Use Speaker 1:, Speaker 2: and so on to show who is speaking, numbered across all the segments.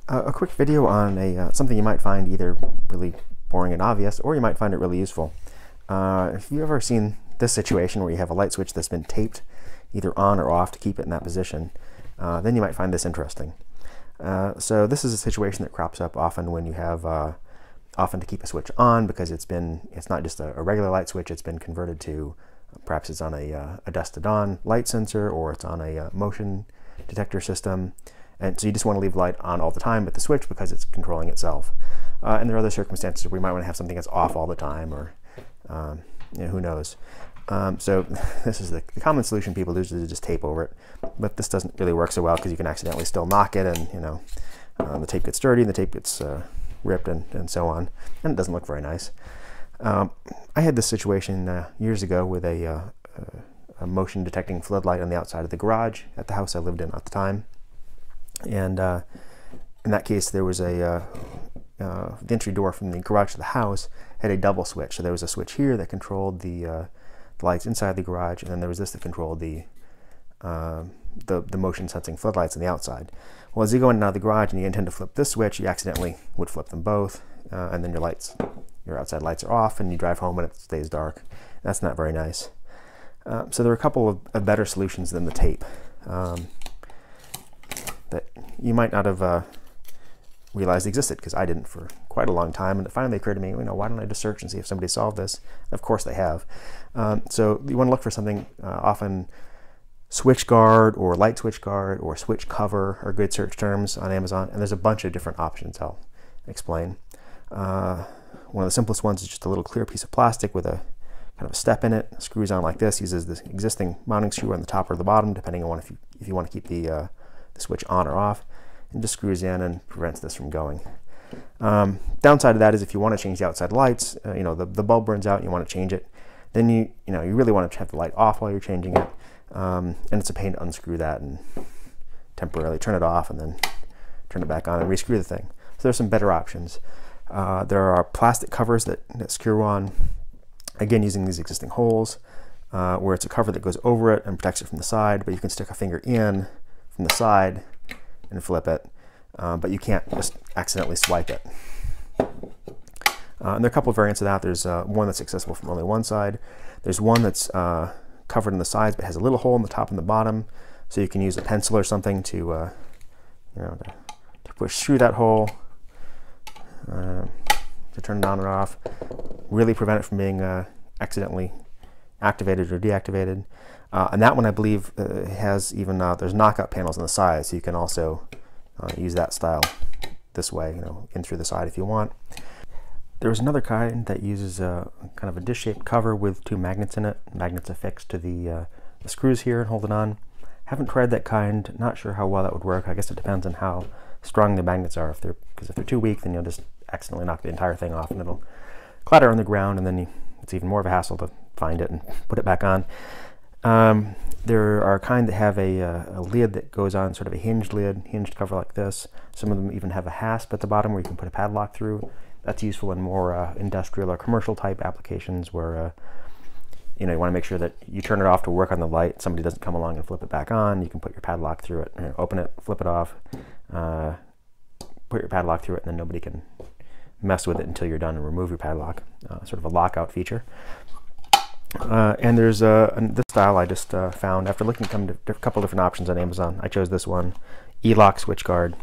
Speaker 1: A quick video on something you might find either really boring and obvious, or you might find it really useful. If you've ever seen this situation where you have a light switch that's been taped either on or off to keep it in that position, then you might find this interesting. So this is a situation that crops up often when you have often to keep a switch on, because it's not just a regular light switch, it's been converted to, perhaps it's on a dusk to dawn light sensor, or it's on a motion detector system. And so you just want to leave the light on all the time with the switch because it's controlling itself. And there are other circumstances where you might want to have something that's off all the time, or who knows. So this is the common solution people do, is to just tape over it. But this doesn't really work so well because you can accidentally still knock it, and the tape gets dirty and the tape gets ripped and so on. And it doesn't look very nice. I had this situation years ago with a motion detecting floodlight on the outside of the garage at the house I lived in at the time. And in that case, there was the entry door from the garage to the house had a double switch. So there was a switch here that controlled the lights inside the garage, and then there was this that controlled the motion sensing floodlights on the outside. Well, as you go in and out of the garage and you intend to flip this switch, you accidentally would flip them both, and then your outside lights are off, and you drive home and it stays dark. That's not very nice. So there are a couple of better solutions than the tape that you might not have realized existed, because I didn't for quite a long time, and it finally occurred to me, why don't I just search and see if somebody solved this? Of course they have. So you want to look for something, often switch guard or light switch guard or switch cover are good search terms on Amazon, and there's a bunch of different options I'll explain. One of the simplest ones is just a little clear piece of plastic with a kind of a step in it. It screws on like this, uses this existing mounting screw on the top or the bottom, depending on if you want to keep the switch on or off, and just screws in and prevents this from going. Downside of that is if you want to change the outside lights, the bulb burns out and you want to change it, then you really want to have the light off while you're changing it, and it's a pain to unscrew that and temporarily turn it off and then turn it back on and rescrew the thing. So there's some better options. There are plastic covers that screw on, again using these existing holes, where it's a cover that goes over it and protects it from the side, but you can stick a finger in from the side and flip it, but you can't just accidentally swipe it. And there are a couple of variants of that. There's one that's accessible from only one side. There's one that's covered on the sides but has a little hole in the top and the bottom, so you can use a pencil or something to push through that hole to turn it on or off, really prevent it from being accidentally activated or deactivated. And that one, I believe, has even there's knockout panels on the side, so you can also use that style this way, in through the side if you want. There's another kind that uses kind of a dish-shaped cover with two magnets in it. Magnets affixed to the screws here and hold it on. Haven't tried that kind. Not sure how well that would work. I guess it depends on how strong the magnets are. Because if they're too weak, then you'll just accidentally knock the entire thing off, and it'll clatter on the ground, and then it's even more of a hassle to find it and put it back on. There are kind that have a lid that goes on, sort of a hinged cover like this. Some of them even have a hasp at the bottom where you can put a padlock through. That's useful in more industrial or commercial type applications where you want to make sure that you turn it off to work on the light. Somebody doesn't come along and flip it back on. You can put your padlock through it, open it, flip it off, put your padlock through it, and then nobody can mess with it until you're done and remove your padlock. Sort of a lockout feature. And there's this style I just found after looking at a couple different options on Amazon. I chose this one, E-Lock switch guard,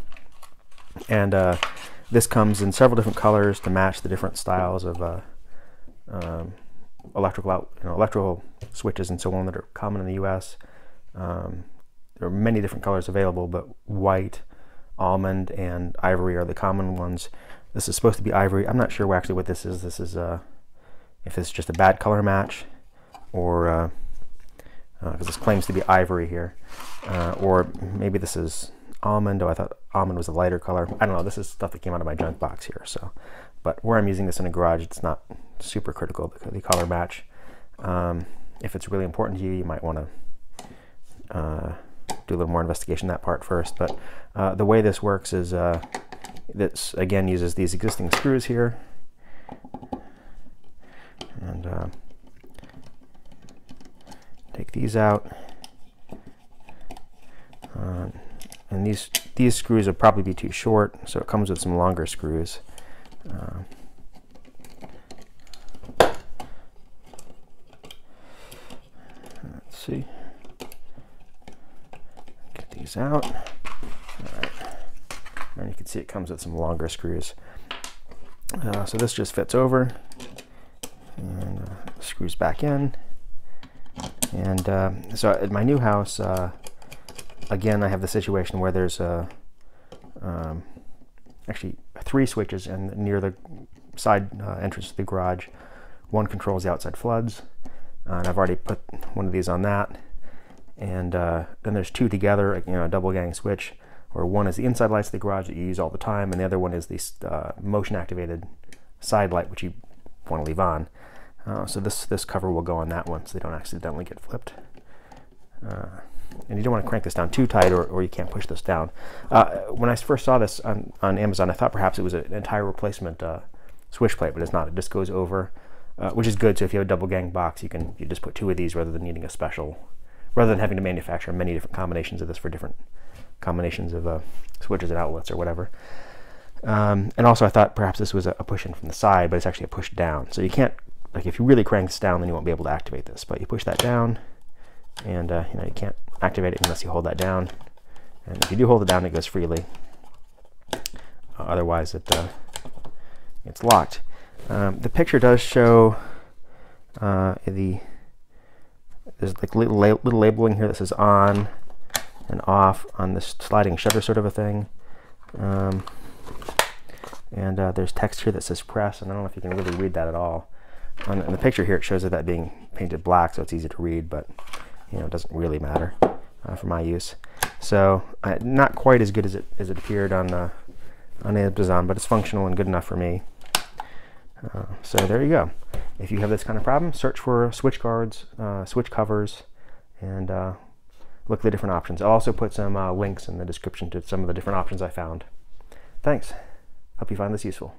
Speaker 1: and this comes in several different colors to match the different styles of electrical switches and so on that are common in the U.S. There are many different colors available, but white, almond, and ivory are the common ones. This is supposed to be ivory. I'm not sure actually what this is. This is if it's just a bad color match, or because this claims to be ivory here, or maybe this is almond. Oh, I thought almond was a lighter color. I don't know. This is stuff that came out of my junk box here. So, but where I'm using this in a garage, it's not super critical, the color match. If it's really important to you, you might want to do a little more investigation that part first. But the way this works is this again uses these existing screws here, and take these out, And these screws will probably be too short, so it comes with some longer screws. Let's see. Get these out. All right. And you can see it comes with some longer screws. So this just fits over and screws back in. And so at my new house, again, I have the situation where there's actually 3 switches, and near the side entrance to the garage, one controls the outside floods, and I've already put one of these on that. And then there's 2 together, a double gang switch, where one is the inside lights of the garage that you use all the time, and the other one is the motion activated side light, which you want to leave on. So this cover will go on that one, so they don't accidentally get flipped. And you don't want to crank this down too tight, or you can't push this down. When I first saw this on Amazon, I thought perhaps it was an entire replacement switch plate, but it's not. It just goes over, which is good. So if you have a double gang box, you just put 2 of these rather than needing a special, rather than having to manufacture many different combinations of this for different combinations of switches and outlets or whatever. And also I thought perhaps this was a push in from the side, but it's actually a push down. So you can't, like, if you really crank this down, then you won't be able to activate this. But you push that down, and you can't activate it unless you hold that down. And if you do hold it down, it goes freely. Otherwise, it's locked. The picture does show there's like little labeling here that says on and off on this sliding shutter sort of a thing. And there's text here that says press, and I don't know if you can really read that at all. On the picture here, it shows that being painted black, so it's easy to read, but it doesn't really matter for my use. So not quite as good as it appeared on Amazon, but it's functional and good enough for me. So there you go. If you have this kind of problem, search for switch guards, switch covers, and look at the different options. I'll also put some links in the description to some of the different options I found. Thanks. Hope you find this useful.